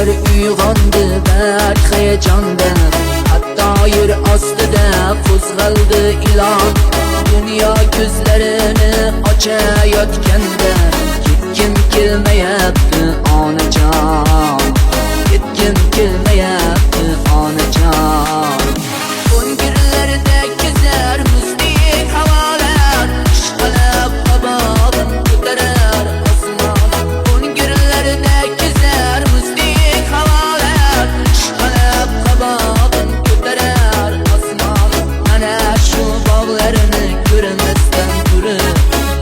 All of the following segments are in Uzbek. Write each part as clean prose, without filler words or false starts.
Gözler uyg'ondi bak hayajonda, hatto yer ostida qo'zg'aldi ilon. Dunyo ko'zlarini ochayotganda ketgim kelmayapti onajon, ketgim kelmayapti onajon. Ko'ngillarda kezar muzdek havolar, ishqalab qabog'im ko'tarar osmon. Ko'ngillarda kezar muzdek havolar, ishqalab qabog'im ko'tarar osmon. Ana shu bog'larni ko'rmasdan turib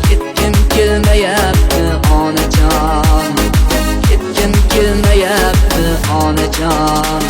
ketgim kelmayapti onajon, ketgim kelmayapti onajon.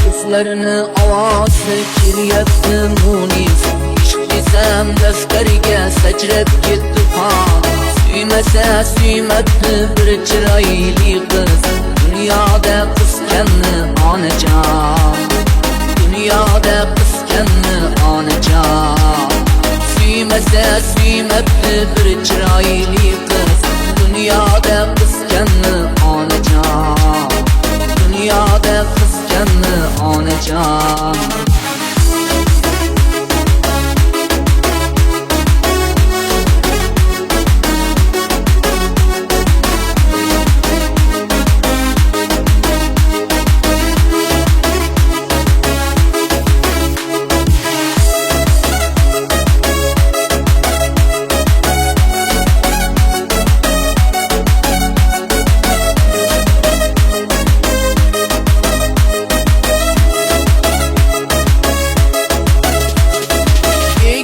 Ko'zlarini ovozi kelyapti munis, ishq desam daftariga sachrab ketdi qon. Suymasa suymabdi bir chiroyli qiz, dunyoda qiskanni onajon, dunyoda qiskanni onajon. Suymasa suymabdi bir chiroyli qiz, dunyoda qiskanni onajon, dunyoda qiskanni onajon.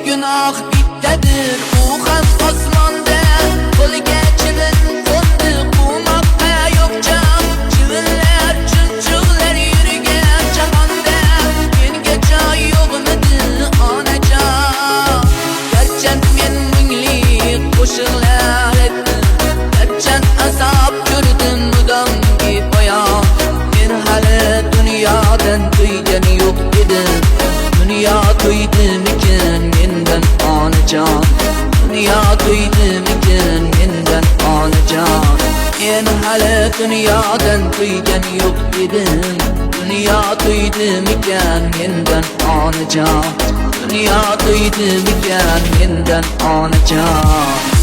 Gunoh bittadir, u ham osmonda. Qo'liga chivin qo'ndi, quvmoqqa yo'q jon. Chivinlar, chumchuqlar yurgan jahonda menga joy yo'qmidi onajon. Garchi men minglik qo'shiqlar aytdim, garchi azob ko'rdim mudom bepoyon. Men hali dunyodan to'ygan yo'q edim, dunyo to'ydimikin mendan onajon, dunyo to'ydimikin mendan onajon. Men hali dunyodan to'ygan yo'q edim, dunyo to'ydimikan mendan onajon, dunyo to'ydimikan mendan onajon.